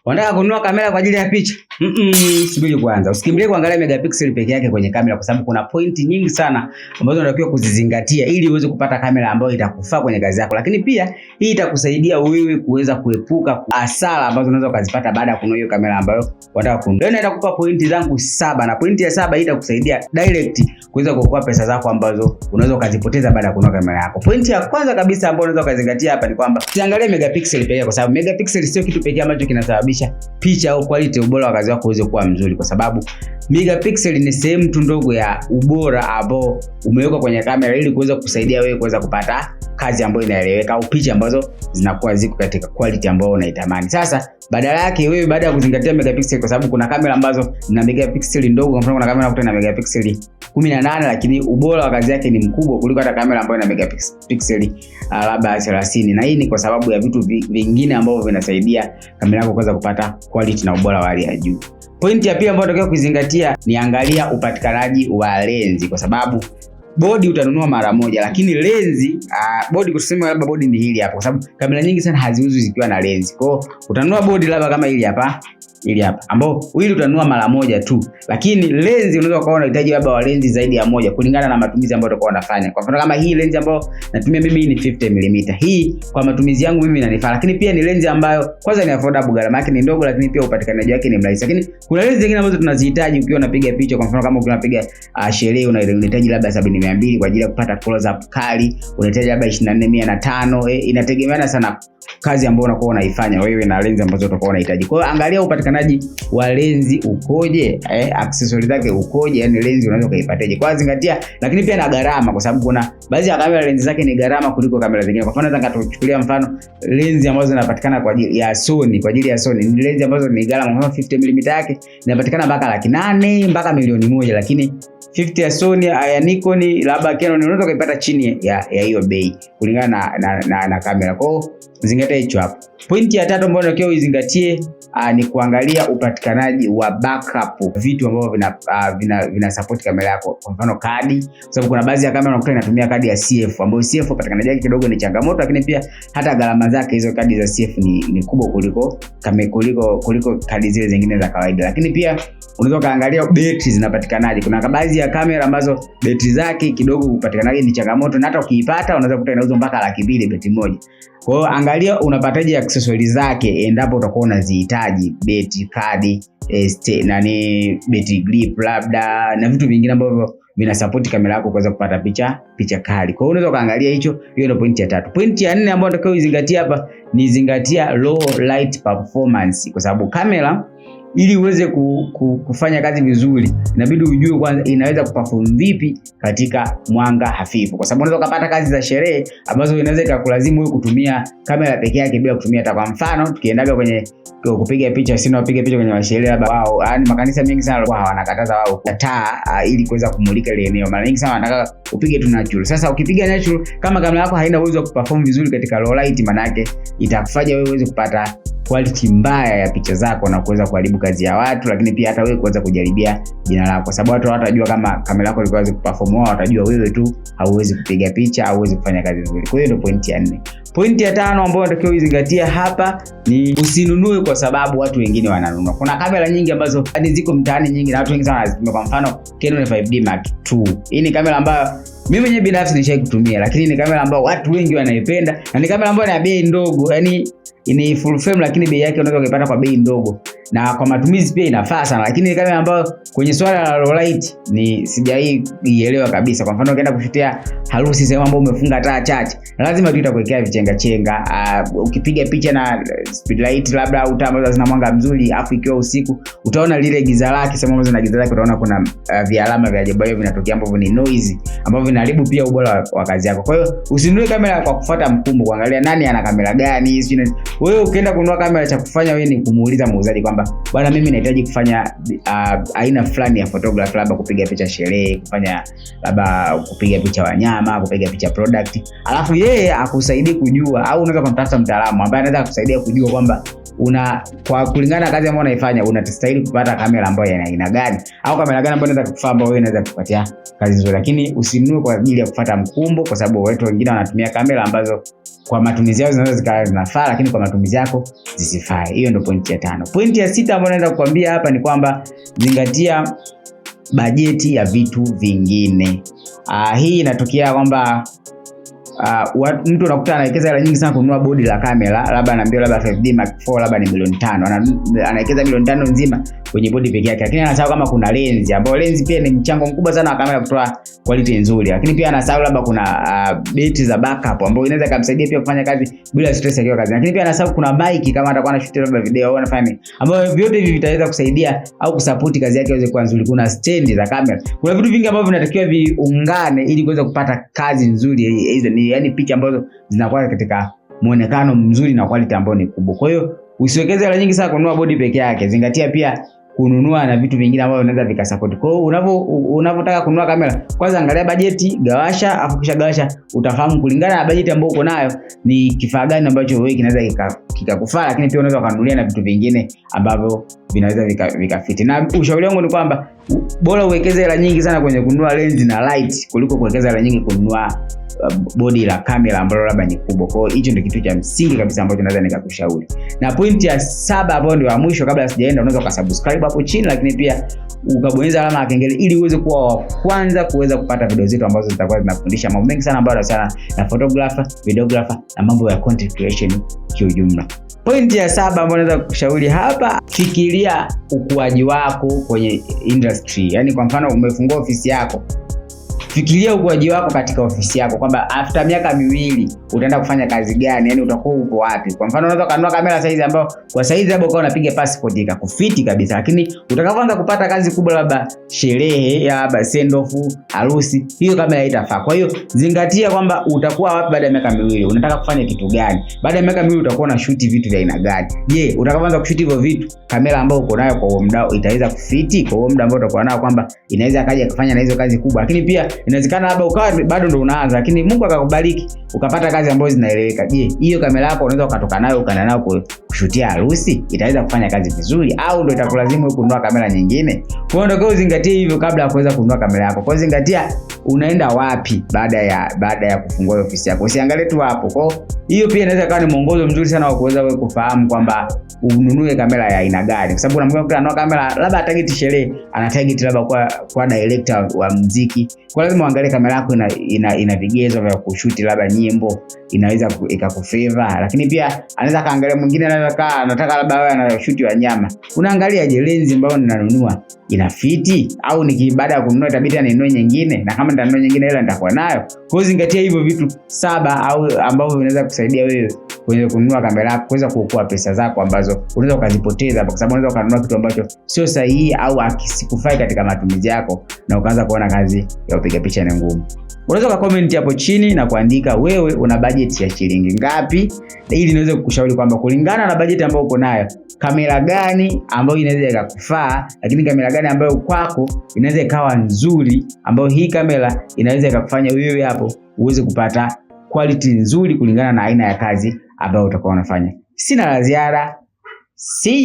Unataka kununua kamera kwa ajili ya picha? Subiri kwanza. Usikimbilie kuangalia megapixel peke yake kwenye kamera, kwa sababu kuna pointi nyingi sana ambazo unatakiwa kuzizingatia ili uweze kupata kamera ambayo itakufaa kwenye kazi yako. Lakini pia hii itakusaidia wewe kuweza kuepuka hasara ambazo unaweza ukazipata baada ya kununua hiyo kamera ambayo unataka kununua. Leo nitakupa pointi zangu 7, na pointi ya 7 hii itakusaidia direct kuweza kuokoa pesa zako ambazo unaweza ukazipoteza baada ya kununua kamera yako. Pointi ya kwanza kabisa ambayo unaweza ukazingatia hapa ni kwamba usiangalie megapixel pekee, kwa sababu megapixel sio kitu pekee ambacho kinasababisha picha au quality, ubora wa kazi yako uweze kuwa mzuri, kwa sababu megapixel ni sehemu tu ndogo ya ubora ambao umewekwa kwenye kamera ili kuweza kusaidia wewe kuweza kupata kazi ambayo inaeleweka au picha ambazo zinakuwa ziko katika quality ambayo unaitamani. Sasa badala yake wewe, baada ya kuzingatia megapixel, kwa sababu kuna kamera ambazo zina megapixel ndogo, kwa mfano kuna kamera kutoka na megapixel 18 lakini ubora wa kazi yake ni mkubwa kuliko hata kamera ambayo ina megapixel labda 30, na hii ni kwa sababu ya vitu vingine ambavyo vinasaidia kamera yako kuweza kupata quality na ubora wa hali ya juu. Pointi ya pili ambayo unatakiwa kuzingatia ni angalia upatikanaji wa lenzi, kwa sababu bodi utanunua mara moja, lakini lenzi bodi, kusema labda bodi ni hili hapa, kwa sababu kamera nyingi sana haziuzwi zikiwa na lenzi. Kwa hiyo utanunua bodi labda kama hili hapa ambao hili utanunua mara moja tu, lakini lenzi unaweza kuwa unahitaji labda wa lenzi zaidi ya moja kulingana na matumizi ambayo utakuwa unafanya. Kwa mfano kama hii lenzi ambayo natumia mimi ni 50mm. Hii kwa matumizi yangu mimi inanifaa, lakini pia ni lenzi ambayo kwanza ni affordable, gharama yake ni ndogo, lakini pia upatikanaji wake ni mrahisi. Lakini kuna lenzi zingine ambazo tunazihitaji ukiwa unapiga picha. Kwa mfano kama ukiwa unapiga sherehe, unahitaji labda 70-200 kwa ajili ya kupata close up kali, unahitaji labda 24-105. Inategemeana sana kazi ambayo unakuwa unaifanya wewe na lenzi ambazo utakuwa unahitaji. Kwa hiyo angalia upatikanaji wa lenzi ukoje, accessories zake ukoje, yani lenzi unaweza kuipataje. Kwa zingatia, lakini pia na gharama, kwa sababu kuna baadhi ya kamera lenzi zake ni gharama kuliko kamera zingine. Kwa mfano nataka tuchukulia mfano lenzi ambazo zinapatikana kwa ajili ya Sony, ni lenzi ambazo ni gharama. Kama 50mm yake inapatikana mpaka 800,000 mpaka 1,000,000, lakini 50 ya Sony, ya Nikon, labda Canon unaweza kuipata chini ya hiyo bei kulingana na kamera. Kwa hiyo zingatia hicho hapo. Pointi ya 3 ambayo unatakiwa uzingatie ni kuangalia upatikanaji wa backup, vitu ambavyo vina support kamera yako. Kwa mfano kadi, kwa sababu kuna baadhi ya kamera unakuta inatumia kadi ya CF, ambayo CF upatikanaji wake kidogo ni changamoto, lakini pia hata gharama zake hizo kadi za CF ni kubwa kuliko kadi zile zingine za kawaida. Lakini pia unaweza kaangalia betri zinapatikanaje. Kuna baadhi ya kamera ambazo betri zake kidogo upatikanaji ni changamoto, na hata ukiipata unaweza kukuta inauzwa mpaka 200,000 betri moja. Kwa hiyo angalia unapataje accessories zake endapo utakuwa unazihitaji, betri kadi, betri grip labda na vitu vingine ambavyo vina support kamera yako kuweza kupata picha kali. Kwa hiyo unaweza kaangalia hicho. Hiyo ndio pointi ya 3. Pointi ya 4 ambayo unatakiwa uzingatie hapa ni zingatia low light performance, kwa sababu kamera ili uweze kufanya kazi vizuri inabidi ujue kwanza inaweza kuperform vipi katika mwanga hafifu, kwa sababu unaweza kupata kazi za sherehe ambazo inaweza kukulazimu wewe kutumia kamera pekee yake bila kutumia hata. Kwa mfano tukiendaga kwenye kupiga picha, sisi tunapiga picha kwenye sherehe labda, wao yani makanisa mengi sana wao wanakataza wao taa ili kuweza kumulika ile eneo. Mara nyingi sana wanataka upige tu natural. Sasa ukipiga natural, kama kamera yako haina uwezo wa kuperform vizuri katika low light, maana yake itakufanya wewe uweze kupata quality mbaya ya picha zako na kuweza kuharibu kazi ya watu, lakini pia hata wewe kuweza kujaribia jina lako, kwa sababu watu hawatajua kama kamera yako ilikuwa inaweza kuperform, wao watajua wewe tu hauwezi kupiga picha, hauwezi kufanya kazi nzuri. Kwa hiyo ndio pointi ya 4. Pointi ya 5 ambayo unatakiwa uzingatie hapa ni usinunue kwa sababu watu wengine wananunua. Kuna kamera nyingi ambazo hadi ziko mtaani nyingi na watu wengi sana wanazitumia. Kwa mfano Canon 5D Mark II. Hii ni kamera ambayo mimi mwenyewe binafsi nishai kutumia, lakini ni kamera ambayo watu wengi wanaipenda na ni kamera ambayo ina bei ndogo, yani ni full frame, lakini bei yake unaweza kuipata kwa bei ndogo na kwa matumizi pia inafaa sana. Lakini ni kamera ambayo kwenye swala la low light ni sijaielewa kabisa. Kwa mfano ukienda kushutia harusi, sehemu ambayo umefunga taa chache, lazima tu itakuwekea vichenga. Ukipiga picha na speed light labda au taa ambazo zina mwanga mzuri, afu ikiwa usiku utaona lile giza lake, sehemu ambazo zina giza lake utaona kuna vialama vya ajabu vinatokea ambavyo ni noise, ambavyo vinaharibu pia ubora wa kazi yako. Kwa hiyo usinunue kamera kwa kufuata mkumbo, kuangalia nani ana kamera gani. Wewe ukienda kununua kamera, cha kufanya wewe ni kumuuliza muuzaji kwamba bwana, mimi nahitaji kufanya aina fulani ya photography, labda kupiga picha sherehe, kufanya labda kupiga picha wanyama, kupiga picha product, alafu yeye akusaidie kujua, au unaweza kumtafuta mtaalamu ambaye anaweza kukusaidia kujua kwamba kwa kulingana na kazi ambayo unaifanya unastahili kupata kamera ambayo ina aina gani, au kamera gani ambayo inaweza kukufaa, ambayo inaweza kukupatia kazi nzuri. Lakini usinunue kwa ajili ya kufuata mkumbo, kwa sababu watu wengine wanatumia kamera ambazo kwa matumizi yao zinaweza zikawa zinafaa, lakini kwa matumizi yako zisifai. Hiyo ndio pointi ya 5. Pointi ya 6 ambayo naweza kukuambia hapa ni kwamba zingatia bajeti ya vitu vingine. Hii inatokea kwamba mtu unakuta anawekeza hela nyingi sana kununua bodi la kamera, labda anaambia labda 5D Mark IV labda ni milioni 5. Anawekeza milioni 5 nzima kwenye bodi pekee yake, lakini anasahau kama kuna lens, ambayo lens pia ni mchango mkubwa sana wa kamera kutoa quality nzuri. Lakini pia anasahau labda kuna battery za backup ambayo inaweza kumsaidia pia kufanya kazi bila stress akiwa kazini. Lakini pia anasahau kuna mic kama atakuwa anashoot labda video au anafanya, ambayo vyote hivi vitaweza kusaidia au kusupport kazi yake iweze kuwa nzuri. Kuna stand za kamera, kuna vitu vingi ambavyo vinatakiwa viungane ili kuweza kupata kazi nzuri, yani picha ambazo zinakuwa katika muonekano mzuri na quality ambayo ni kubwa. Kwa hiyo usiwekeze hela nyingi sana kununua bodi peke yake, zingatia pia kununua na vitu vingine ambavyo vinaweza vikasupport. Kwa hiyo unapotaka kununua kamera, kwanza angalia bajeti, gawasha, afu kisha gawasha, utafahamu kulingana na bajeti ambayo uko nayo ni kifaa gani ambacho wewe kinaweza kikakufaa, lakini pia unaweza kununulia na vitu vingine ambavyo vinaweza vikafiti. Na ushauri wangu ni kwamba bora uwekeze hela nyingi sana kwenye kununua lens na light kuliko kuwekeza hela nyingi kununua bodi la kamera ambalo labda ni kubwa. Kwa hiyo hicho ndio kitu cha msingi kabisa ambacho naweza nikakushauri. Na pointi ya 7 ambayo ndio ya mwisho, kabla sijaenda, unaweza ukasubscribe hapo chini, lakini pia ukabonyeza alama ya kengele ili uweze kuwa wa kwanza kuweza kupata video zetu ambazo zitakuwa zinafundisha mambo mengi sana ambayo yanahusiana na photographer, videographer na mambo ya content creation kwa ujumla. Pointi ya 7 ambayo naweza kukushauri hapa, fikiria ukuaji wako kwenye industry. Yaani kwa mfano umefungua ofisi yako, fikiria ukuaji wako katika ofisi yako, kwamba after miaka 2 utaenda kufanya kazi gani, yani utakuwa uko wapi. Kwa mfano unaweza kununua kamera size ambayo kwa size labda ukawa unapiga passport ikakufiti kabisa, lakini utakapoanza kupata kazi kubwa, labda sherehe ya labda send off, harusi, hiyo kamera haitafaa. Kwa hiyo zingatia kwamba utakuwa wapi baada ya miaka 2, unataka kufanya kitu gani. Baada ya miaka 2 utakuwa na shoot vitu vya aina gani? Je, utakapoanza kushoot hivyo vitu, kamera ambayo uko nayo kwa huo muda itaweza kufiti kwa huo muda ambao utakuwa nao, kwamba inaweza kaja kufanya na hizo kazi kubwa. Lakini pia inawezekana labda ukawa bado ndo unaanza, lakini Mungu akakubariki ukapata kazi ambazo zinaeleweka. Je, hiyo kamera yako unaweza ukatoka nayo ukaenda nayo kushutia harusi, itaweza kufanya kazi vizuri, au ndio itakulazimu kununua kamera nyingine? Kwa hiyo ndio uzingatie hivyo kabla ya kuweza kununua kamera yako. Kwa hiyo zingatia unaenda wapi baada ya kufungua ofisi yako. Usiangalie tu hapo. Kwa hiyo pia inaweza kuwa ni mwongozo mzuri sana wa kuweza wewe kufahamu kwamba ununue kamera ya aina gani. Kwa sababu unamwona mtu ananunua kamera labda target sherehe, ana target labda kwa director wa muziki. Kwa lazima uangalie kamera yako ina vigezo vya kushoot labda nyimbo, inaweza ikakufavor. Lakini pia anaweza kaangalia mwingine anataka labda wewe anashoot wanyama. Unaangalia je, lens ambayo ninanunua inafiti, au baada ya kununua itabidi ninunue nyingine, na kama nitanunua nyingine ile nitakuwa nayo. Kwa hiyo zingatia hivyo vitu 7 au ambavyo vinaweza kusaidia wewe kwenye kununua kamera yako kuweza kuokoa pesa zako ambazo unaweza ukazipoteza, kwa sababu unaweza kununua kitu ambacho sio sahihi au akisikufai katika matumizi yako na ukaanza kuona kazi ya kupiga picha ni ngumu. Unaweza comment hapo chini na kuandika wewe una budget ya shilingi ngapi, ili niweze kukushauri kwamba kulingana na budget ambayo uko nayo, kamera gani ambayo inaweza ikakufaa, lakini kamera gani ambayo kwako inaweza ikawa nzuri, ambayo hii kamera inaweza ikakufanya wewe hapo uweze kupata quality nzuri kulingana na aina ya kazi ambayo utakuwa unafanya. Sina la ziada.